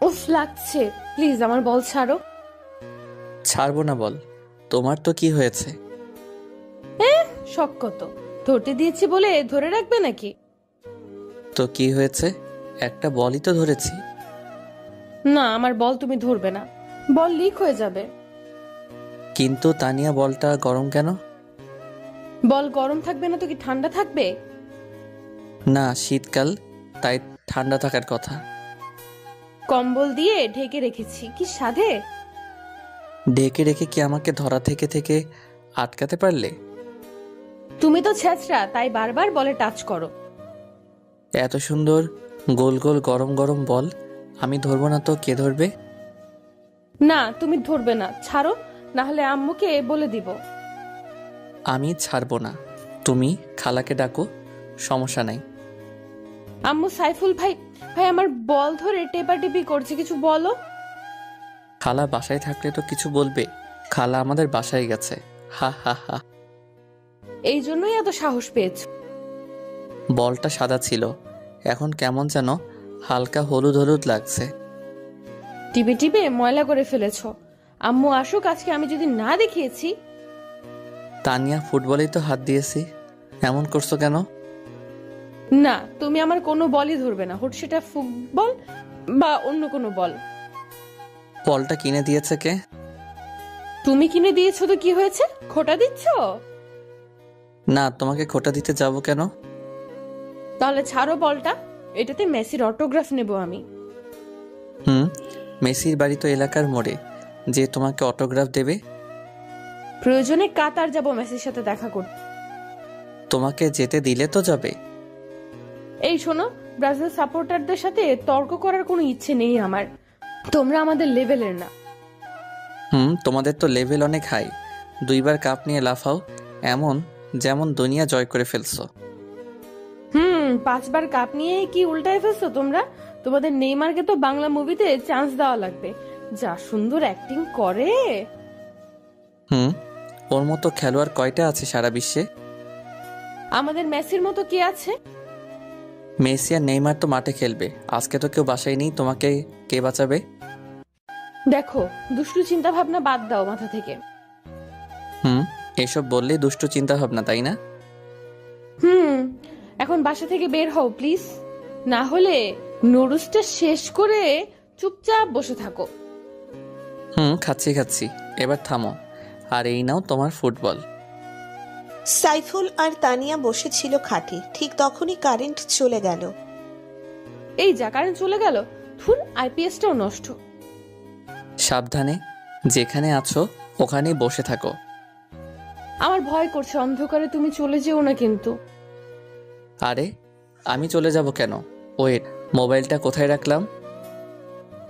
উফ লাগছে, প্লিজ আমার বল ছাড়ো। ছাড়বো না বল। তোমার তো কি হয়েছে? শখ কত, ধরতে দিয়েছি বলে ধরে রাখবে নাকি? তো কি হয়েছে? একটা বলই তো ধরেছি। না, আমার বল তুমি ধরবে না, বল লিক হয়ে যাবে। কিন্তু তানিয়া, বলটা গরম কেন? বল গরম থাকবে না তো কি ঠান্ডা থাকবে? না, শীতকাল, তাই ঠান্ডা থাকার কথা। কম্বল দিয়ে ঢেকে রেখেছি, কি সাধে? ঢেকে রেখে কি আমাকে ধরা থেকে থেকে আটকাতে পারলে? তুমি তো ছেঁচড়া, তাই বারবার বলে টাচ করো। এত সুন্দর গোল গোল গরম গরম বল আমি ধরবো না তো কে ধরবে? না, তুমি ধরবে না, ছাড়ো, না হলে আম্মুকে বলে দিব। আমি ছাড়বো না। তুমি খালাকে ডাকো, সমস্যা নাই। আম্মু, সাইফুল ভাই ভাই আমার বল ধরে টেপাটিপি করছে, কিছু বলো। খালা বাসায় থাকলে তো কিছু বলবে। খালা আমাদের বাসায় গেছে। হা হা হা। এই জন্যই এত সাহস পেয়েছো। বলটা সাদা ছিল, এখন কেমন যেন হালকা হলুদ হলুদ লাগছে। টিপে টিপে ময়লা করে ফেলেছো। আম্মু আসুক আজকে, আমি যদি না দেখিয়েছি। তানিয়া, ফুটবলেই তো হাত দিয়েছি, এমন করছো কেন? না, তুমি আমার কোনো বলই ধরবে না, হোক সেটা ফুটবল বা অন্য কোনো বল। বলটা কিনে দিয়েছে কে? তুমি কিনে দিয়েছো তো কি হয়েছে, খোটা দিচ্ছ? না, তোমাকে খোটা দিতে যাব কেন? তাহলে ছাড়ো বলটা, এটাতে মেসির অটোগ্রাফ নেব আমি। হুম, মেসির বাড়ি তো এলাকার মোড়ে, যে তোমাকে অটোগ্রাফ দেবে? প্রয়োজনে কাতার যাব মেসির সাথে দেখা করতে। তোমাকে যেতে দিলে তো যাবে। এই শোনো, ব্রাজিল সাপোর্টারদের সাথে তর্ক করার কোনো ইচ্ছে নেই আমার, তোমরা আমাদের লেভেলের না। হুম, তোমাদের তো লেভেল অনেক হাই। দুইবার কাপ নিয়ে লাফাও, এমন যেমন দুনিয়া জয় করে ফেলছো। 5বার কাপ নিয়ে কি উল্টায় ফেলছো তোমরা? তোমাদের নেইমারকে তো বাংলা মুভিতে চান্স দেওয়া লাগবে, যা সুন্দর অ্যাক্টিং করে। হুম, ওর মতো খেলোয়াড় কয়টা আছে সারা বিশ্বে? আমাদের মেসির মতো কে আছে? মেসি আর নেইমার তো মাঠে খেলবে, আজকে তো কেউ বাসায় নেই, তোমাকে কে বাঁচাবে? দেখো, দুষ্টু চিন্তা ভাবনা বাদ দাও মাথা থেকে। হুম, এসব বললেই দুষ্টু চিন্তা ভাবনা, তাই না? হুম এখন বাসা থেকে বের হও প্লিজ, না হলে নুডলসটা শেষ করে চুপচাপ বসে থাকো। হুম, খাচ্ছি খাচ্ছি, এবার থামো। আর এই নাও তোমার ফুটবল। সাইফুল আর তানিয়া বসেছিল খাটে, ঠিক তখনই কারেন্ট চলে গেল। এই যা, কারেন্ট চলে গেল, ধুর, আইপিএসটাও নষ্ট। সাবধানে, যেখানে আছো ওখানেই বসে থাকো। আমার ভয় করছে, অন্ধকারে তুমি চলে যেও না কিন্তু। আরে, আমি চলে যাব কেন? ওয়েট, মোবাইলটা কোথায় রাখলাম?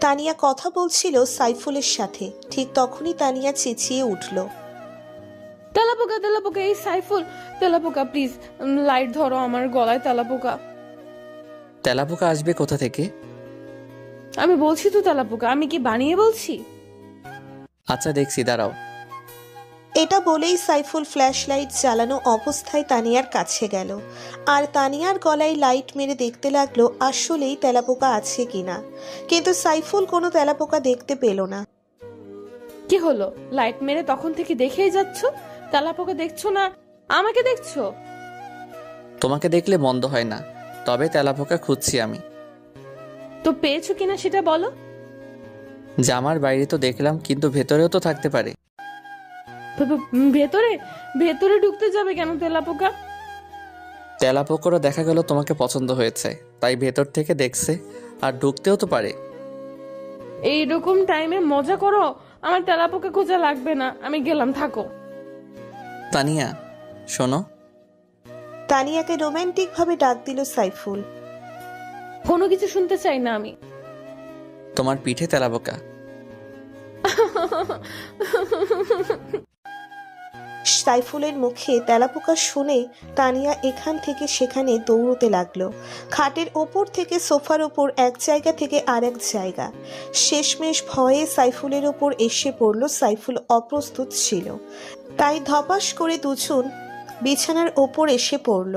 তানিয়া কথা বলছিল সাইফুলের সাথে, ঠিক তখনই তানিয়া চেঁচিয়ে উঠল। তেলাপোকা তেলাপোকা, এই সাইফুল, তেলাপোকা প্লিজ, লাইট ধরো, আমার গলায় তেলাপোকা। তেলাপোকা আসবে কোথা থেকে? আমি বলছি তো তেলাপোকা, আমি কি বানিয়ে বলছি? আচ্ছা দেখছি, দাঁড়াও। এটা বলেই সাইফুল ফ্ল্যাশ লাইট জ্বালানো অবস্থায় তানিয়ার কাছে গেল, আর তানিয়ার গলায় লাইট মেরে দেখতে লাগলো আসলেই তেলাপোকা আছে কিনা। কিন্তু সাইফুল কোনো তেলাপোকা দেখতে পেল না। কি হলো, লাইট মেরে তখন থেকে দেখেই যাচ্ছ, তেলাপোকা দেখছো না, আমাকে দেখছো? তোমাকে দেখলে মন্দ হয় না, তবে তেলাপোকা খুঁজছি আমি। তো পেয়েছো কিনা সেটা বলো। জামার বাইরে তো দেখলাম, কিন্তু ভেতরেও তো থাকতে পারে। ভেতরে ভেতরে ঢুকতে যাবে কেন তেলাপোকা? তেলাপোকারও দেখা গেল তোমাকে পছন্দ হয়েছে, তাই ভেতর থেকে দেখছে, আর ঢুকতেও তো পারে। এইরকম টাইমে মজা করো, আমার তেলাপোকা খোঁজা লাগবে না, আমি গেলাম, থাকো। তানিয়া, শোনো। তানিয়াকে রোমান্টিক ভাবে ডাক দিল সাইফুল। কোনো কিছু শুনতে চাই না আমি। তোমার পিঠে তেলাপোকা। সাইফুলের মুখে তেলাপোকা শুনে তানিয়া এখান থেকে সেখানে দৌড়তে লাগলো, খাটের ওপর থেকে সোফার ওপর, এক জায়গা থেকে আরেক জায়গা। শেষমেশ ভয়ে সাইফুলের ওপর এসে পড়লো। সাইফুল অপ্রস্তুত ছিল, তাই ধপাস করে দুজন বিছানার ওপর এসে পড়ল।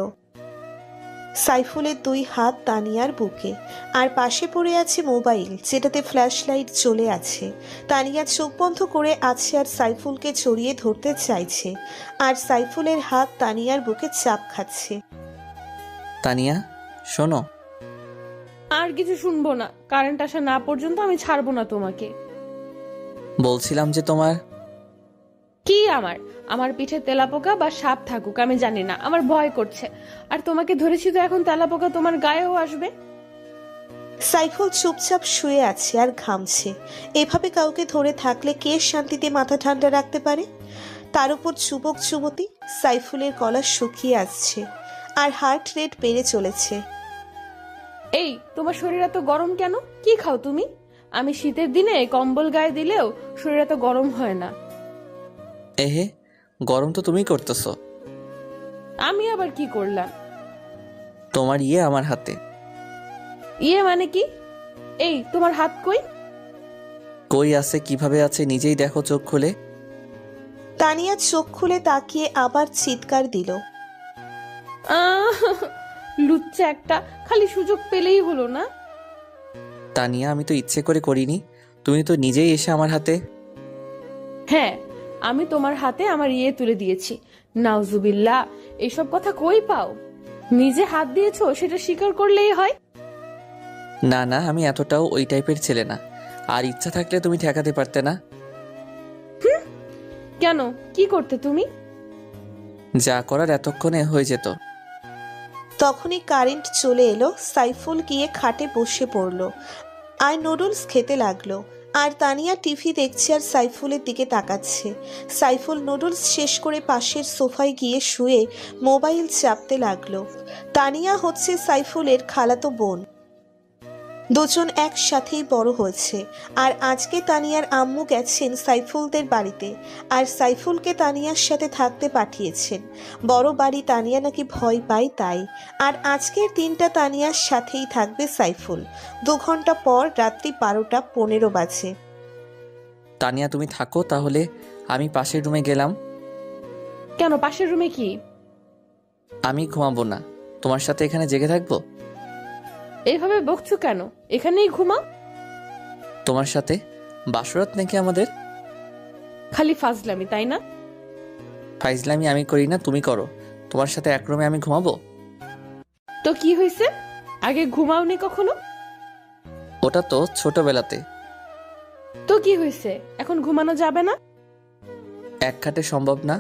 সাইফুলের দুই হাত তানিয়ার বুকে, আর পাশে পড়ে আছে মোবাইল যেটাতে ফ্ল্যাশ লাইট জ্বলে আছে। তানিয়া চোখ বন্ধ করে আছে আর সাইফুলকে জড়িয়ে ধরতে চাইছে, আর সাইফুলের হাত তানিয়ার বুকে চাপ খাচ্ছে। তানিয়া, শোনো। আর কিছু শুনবো না, কারেন্ট আসা না পর্যন্ত আমি ছাড়বো না তোমাকে। বলছিলাম যে তোমার কি আমার আমার পিঠে তেলাপোকা বা সাপ থাকুক আমি জানি না, আমার ভয় করছে। আর তোমাকে ধরেছি তো এখন তেলাপোকা তোমার গায়েও আসবে। সাইফুল চুপচাপ শুয়ে আছে আর ঘামছে। এভাবে কাউকে ধরে থাকলে কে শান্তিতে মাথা ঠান্ডা রাখতে পারে? তার উপর যুবক যুবতী। সাইফুলের গলা শুকিয়ে আসছে আর হার্ট রেট বেড়ে চলেছে। এই তোমার শরীর এত গরম কেন? কি খাও তুমি? আমি শীতের দিনে কম্বল গায়ে দিলেও শরীর এত গরম হয় না। এহে, গরম তো তুমিই করতেছো। আমি আবার কি করলাম? তোমার আমার হাতে। ইয়ে মানে কি? এই তোমার হাত কই? কই আছে, কিভাবে আছে নিজেই দেখো চোখ খুলে। তানিয়া চোখ খুলে তাকিয়ে আবার চিৎকার দিল। আহ, লুচ্চা একটা, খালি সুযোগ পেলেই হলো না। তানিয়া, আমি তো ইচ্ছে করে করিনি, তুমি তো নিজেই এসে আমার হাতে। হ্যাঁ, আমি তোমার হাতে আমার তুলে দিয়েছি। নাউজুবিল্লাহ, এইসব কথা কই পাও? নিজে হাত দিয়েছো সেটা স্বীকার করলেই হয়। না না, আমি এতটাও ওই টাইপের ছেলে না। আর ইচ্ছা থাকলে তুমি ঠেকাতে পারতে না? কেন, কি করতে তুমি? যা করার এতক্ষণে হয়ে যেত। তখনই কারেন্ট চলে এলো। সাইফুল গিয়ে খাটে বসে পড়ল আর নুডলস খেতে লাগলো। আর তানিয়া টিভি দেখছে আর সাইফুলের দিকে তাকাচ্ছে। সাইফুল নুডলস শেষ করে পাশের সোফায় গিয়ে শুয়ে মোবাইল চাপতে লাগলো। তানিয়া হচ্ছে সাইফুলের খালাতো বোন। দুজন একসাথেই বড় হয়েছে। আর আজকে তানিয়ার আম্মু গেছেন সাইফুলদের বাড়িতে, আর সাইফুলকে তানিয়ার সাথে থাকতে পাঠিয়েছেন। বড় বাড়ি তানিয়া নাকি ভয় পায় তাই। আর আজকের দিনটা তানিয়ার সাথেই থাকবে সাইফুল। 2 ঘন্টা পর রাত্রি 12:15 বাজে। তানিয়া, তুমি থাকো তাহলে, আমি পাশের রুমে গেলাম। কেন, পাশের রুমে কি? আমি ঘুমাবো না, তোমার সাথে এখানে জেগে থাকবো। এইভাবে বকছো কেন? এখানেই ঘুমাও। তোমার সাথে বাসরাত নাকি আমাদের? খালি ফাজলামি, তাই না? ফাইজলামি আমি করি না, তুমি করো। তোমার সাথে এক রুমে আমি ঘুমাবো? তো কি হয়েছে? আগে ঘুমাওনি কখনো? ওটা তো ছোটবেলাতে। তো কি হয়েছে, এখন ঘুমানো যাবে না? এক খাটে সম্ভব না,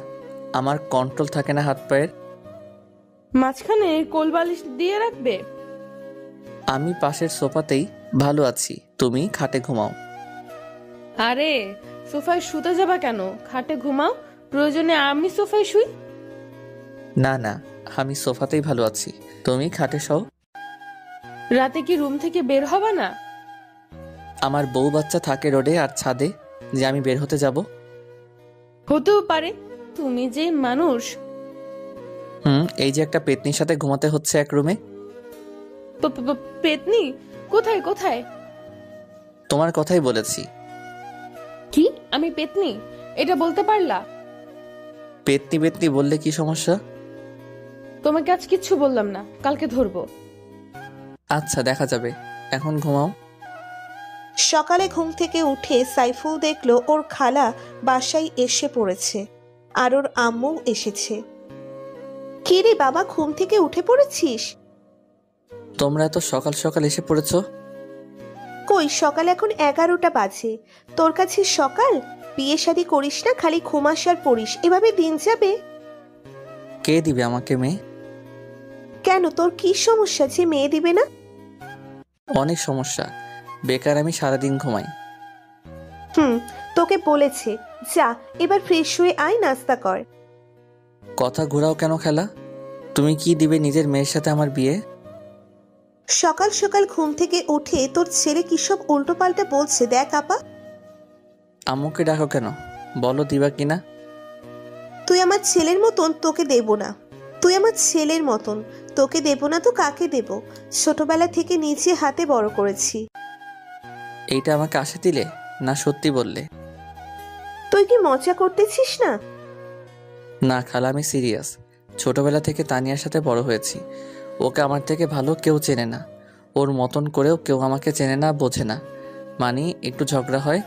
আমার কন্ট্রোল থাকে না হাত পায়ের। মাঝখানে কোলবালিশ দিয়ে রাখবে? আমি পাশের সোফাতেই ভালো আছি, তুমি খাটে ঘুমাও। আরে, সোফায় শুতে যাবা কেন? খাটে ঘুমাও, প্রয়োজনে আমি সোফায় শুই। না না, আমি সোফাতেই ভালো আছি, তুমি খাটে শও। রাতে কি রুম থেকে বের হবা না? আমার বউ বাচ্চা থাকে রোডে আর ছাদে, যে আমি বের হতে যাব? হতেও পারে, তুমি যে মানুষ। এই যে একটা পেতনির সাথে ঘুমাতে হচ্ছে এক রুমে। পেতনি? কোথায় কোথায়? তোমার কথাই বলেছি। কি, আমি পেতনি? এটা বলতে পারলা? পেতনি পেতনি বললে কি সমস্যা? তোমাকে আজ কিচ্ছু বললাম না, কালকে ধরবো। আচ্ছা, দেখা যাবে, এখন ঘুমাও। সকালে ঘুম থেকে উঠে সাইফুল দেখলো ওর খালা বাসায় এসে পড়েছে, আর ওর আম্মু এসেছে। কি রে বাবা, ঘুম থেকে উঠে পড়েছিস? তোমরা এত সকাল সকাল এসে পড়েছো? কই, সকাল এখন 11টা বাজে। তোর কাছে সকাল? বিয়ে শাদী করিস না, খালি ঘুমাস আর পড়িস, এভাবে দিন যাবে? কে দিবে আমাকে মেয়ে? কেন, তোর কি সমস্যা যে মেয়ে দিবে না? অনেক সমস্যা, বেকার আমি সারাদিন ঘুমাই। তোকে বলেছে, যা এবার ফ্রেশ হয়ে আয়, নাস্তা কর। কথা ঘোরাও কেন খেলা? তুমি কি দিবে নিজের মেয়ের সাথে আমার বিয়ে? সকাল সকাল ঘুম থেকে উঠে তোর ছেলে কি সব উল্টো পাল্টা বলছে দেখ আপা। আম্মুকে ডাকো কেন, বলো দিবা কিনা। তুই আমার ছেলের মতন, তোকে দেব না। তুই আমার ছেলের মতন, তোকে দেব না তো কাকে দেব? ছোটবেলা থেকে নিচে হাতে বড় করেছি। এইটা আমাকে আশা দিলে না সত্যি বললে? তুই কি মজা করতেছিস না? না খালা, আমি সিরিয়াস। ছোটবেলা থেকে তানিয়ার সাথে বড় হয়েছি, ওকে আমার থেকে ভালো কেউ চেনে না, ওর মতন করেও কেউ আমাকে চেনে না, বোঝে না। মানে একটু ঝগড়া হয়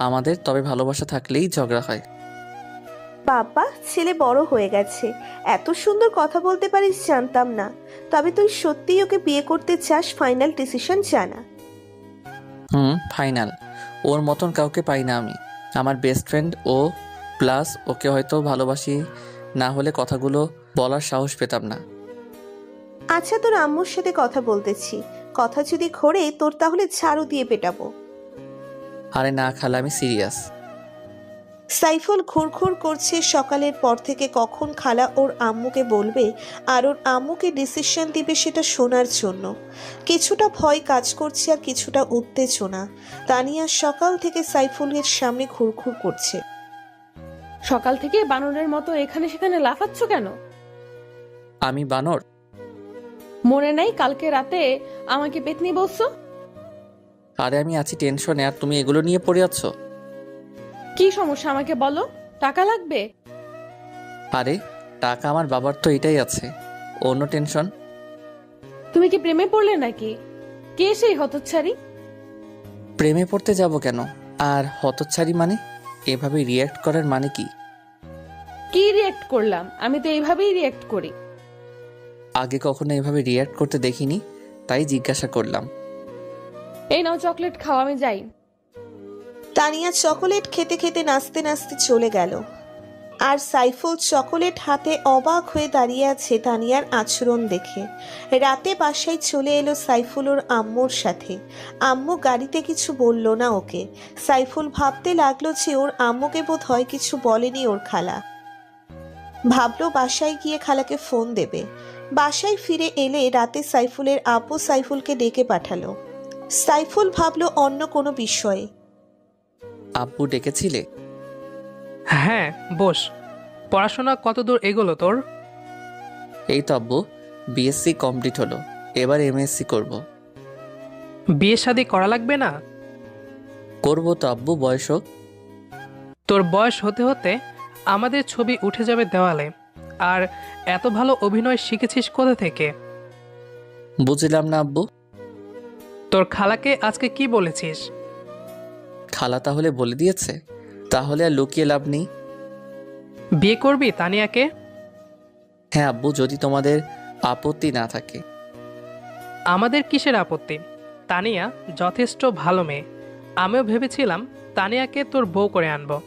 আমাদের, তবে ভালোবাসা থাকলেই ঝগড়া হয়। বাবা, ছেলে বড় হয়ে গেছে, এত সুন্দর কথা বলতে পারিস জানতাম না। তবে তুই সত্যিই ওকে বিয়ে করতে চাস? ফাইনাল ডিসিশন জানা। ফাইনাল। ওর মতন কাউকে পাই না আমি। আমার বেস্ট ফ্রেন্ড ও, প্লাস ওকে হয়তো ভালোবাসি না হলে কথাগুলো বলার সাহস পেতাম না। আচ্ছা, তোর আম্মুর সাথে কথা বলতেছি, কথা যদি ঘোরে তোর তাহলে ঝাড়ু দিয়ে পেটাবো। আরে না খালা, আমি সিরিয়াস। সাইফুল ঘুরঘুর করছে সকালের পর থেকে কখন খালা ওর আম্মুকে বলবে আর ওর আম্মুকে ডিসিশন দিবে সেটা শোনার জন্য। কিছুটা ভয় কাজ করছে আর কিছুটা উত্তেজনা। তানিয়া সকাল থেকে সাইফুলের সামনে ঘুরঘুর করছে। সকাল থেকে বানরের মতো এখানে সেখানে লাফাচ্ছ কেন? আমি বানর? মনে নাই কালকে রাতে আমাকে পেতনি বলছো? আরে আমি আছি টেনশনে আর তুমি এগুলো নিয়ে পড়ে আছো। কি সমস্যা আমাকে বলো, টাকা লাগবে? আরে টাকা আমার বাবার তো এটাই আছে, অন্য টেনশন? তুমি কি প্রেমে পড়লে নাকি? কে সেই হতচ্ছাড়ি? প্রেমে পড়তে যাব কেন? আর হতচ্ছাড়ি মানে? এভাবে রিয়্যাক্ট করার মানে কি? কি রিয়েক্ট করলাম? আমি তো এইভাবেই রিয়েক্ট করি। আগে কখনো এভাবে রিয়্যাক্ট করতে দেখিনি, তাই জিজ্ঞাসা করলাম। এই নাও চকলেট খাও, আমি যাই। তানিয়া চকোলেট খেতে খেতে নাচতে নাচতে চলে গেল। আর সাইফুল চকোলেট হাতে অবাক হয়ে দাঁড়িয়ে আছে তানিয়ার আচরণ দেখে। রাতে বাসায় চলে এলো সাইফুল ওর আম্মুর সাথে। আম্মু গাড়িতে কিছু বলল না ওকে। সাইফুল ভাবতে লাগলো যে ওর আম্মুকে বোধ হয় কিছু বলেনি ওর খালা। ভাবলো বাসায় গিয়ে খালাকে ফোন দেবে। বাসায় ফিরে এলে রাতে সাইফুলের আব্বু সাইফুলকে ডেকে পাঠালো। সাইফুল ভাবলো অন্য কোনো বিষয়ে। আব্বু ডেকেছিলে? হ্যাঁ, বস। পড়াশোনা কতদূর এগোলো তোর? এই তো আব্বু, বিএসসি কমপ্লিট হলো, এবার এমএসসি করব। বিয়ে শাদী করা লাগবে না? করবো তো আব্বু, বয়স হোক। তোর বয়স হতে হতে আমাদের ছবি উঠে যাবে দেওয়ালে। আর এত ভালো অভিনয় শিখেছিস কোথা থেকে? বুঝলাম না আব্বু। তোর খালাকে আজকে কি বলেছিস? খালা তাহলে বলে দিয়েছে? তাহলে আর লুকিয়ে লাভ নেই। বিয়ে করবি তানিয়াকে? হ্যাঁ আব্বু, যদি তোমাদের আপত্তি না থাকে। আমাদের কিসের আপত্তি? তানিয়া যথেষ্ট ভালো মেয়ে। আমিও ভেবেছিলাম তানিয়াকে তোর বউ করে আনবো।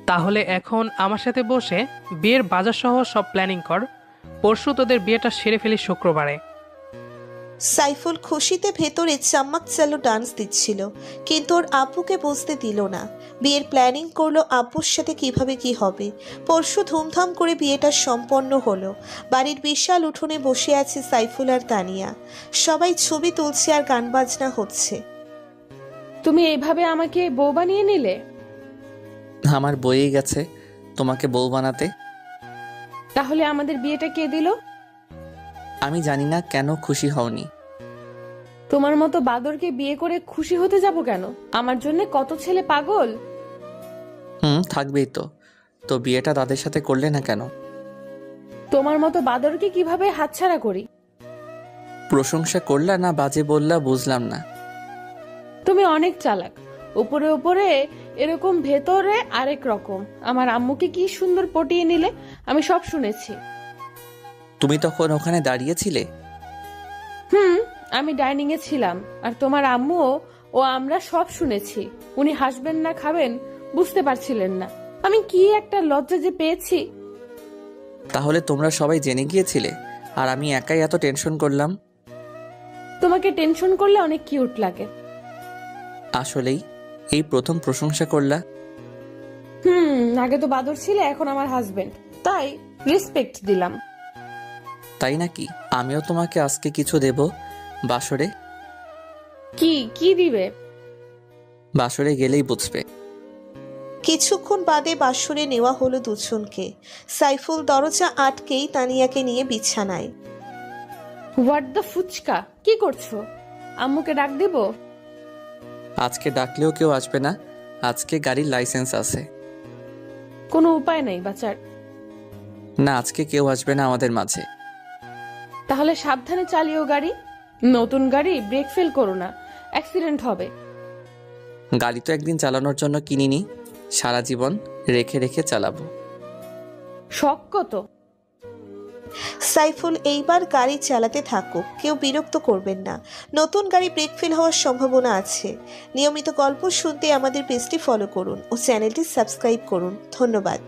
তাহলে এখন আমার সাথে বসে বিয়ের বাজার সহ সব প্ল্যানিং কর। পরশু তোদের বিয়েটা সেরে ফেলি শুক্রবারে। সাইফুল খুশিতে ভেতরে চাম্মাক চালো ডান্স দিচ্ছিল, কিন্তু ওর আব্বুকে বুঝতে দিল না। বিয়ের প্ল্যানিং করলো আব্বুর সাথে কিভাবে কি হবে। পরশু ধুমধাম করে বিয়েটা সম্পন্ন হলো। বাড়ির বিশাল উঠোনে বসে আছে সাইফুল আর তানিয়া। সবাই ছবি তুলছে আর গান বাজনা হচ্ছে। তুমি এইভাবে আমাকে বউ বানিয়ে নিলে? আমার বইয়ে গেছে তোমাকে বউ বানাতে। তাহলে আমাদের বিয়েটা কে দিল? আমি জানি না কেন খুশি হওনি। তোমার মতো বাদরকে বিয়ে করে খুশি হতে যাব কেন? আমার জন্য কত ছেলে পাগল। থাকবেই তো। তো বিয়েটা তাদের সাথে করলে না কেন? তোমার মতো বাদরকে কিভাবে হাতছাড়া করি? প্রশংসা করলা না বাজে বললা বুঝলাম না। তুমি অনেক চালাক। উপরে উপরে এরকম, ভেতরে আরেক রকম। আমার আম্মুকে কি সুন্দর পটিয়ে নিলে, আমি সব শুনেছি। তুমি তখন ওখানে দাঁড়িয়েছিলে? আমি ডাইনিং এ ছিলাম, আর তোমার আম্মুও ও আমরা সব শুনেছি। উনি হাসবেন না খাবেন বুঝতে পারছিলেন না। আমি কি একটা লজ্জা যে পেয়েছি। তাহলে তোমরা সবাই জেনে গিয়েছিলে আর আমি একাই এত টেনশন করলাম। তোমাকে টেনশন করলে অনেক কিউট লাগে। আসলেই এই প্রথম প্রশংসা করলা। আগে তো বাদর ছিলে, এখন আমার হাজবেন্ড, তাই রেসপেক্ট দিলাম। তাই নাকি? আমিও তোমাকে আজকে কিছু দেব বাসরে। কি কি দিবে? বাসরে গেলেই বুঝবে। কিছুক্ষণ বাদে বাসরে নেওয়া হলো দুজনকে। সাইফুল দরজা আটকেই তানিয়াকে নিয়ে বিছানায়। হোয়াট দ্য ফুচকা, কি করছো? আম্মুকে ডাক দিব? আজকে ডাকলেও কেউ আসবে না, আজকে গাড়ির লাইসেন্স আছে। কোনো উপায় নাই বাচার। না, আজকে কেউ আসবে না আমাদের মাঝে। তাহলে সাবধানে চালিও গাড়ি। নতুন গাড়ি ব্রেক ফেল করো না, অ্যাক্সিডেন্ট হবে। গাড়ি তো একদিন চালানোর জন্য কিনিনি, সারা জীবন রেখে রেখে চালাবো। শখ কত? সাইফুল এইবার গাড়ি চালাতে থাকুক, কেউ বিরক্ত করবেন না। নতুন গাড়ি ব্রেক ফেল হওয়ার সম্ভাবনা আছে। নিয়মিত গল্প শুনতে আমাদের পেজটি ফলো করুন ও চ্যানেলটি সাবস্ক্রাইব করুন। ধন্যবাদ।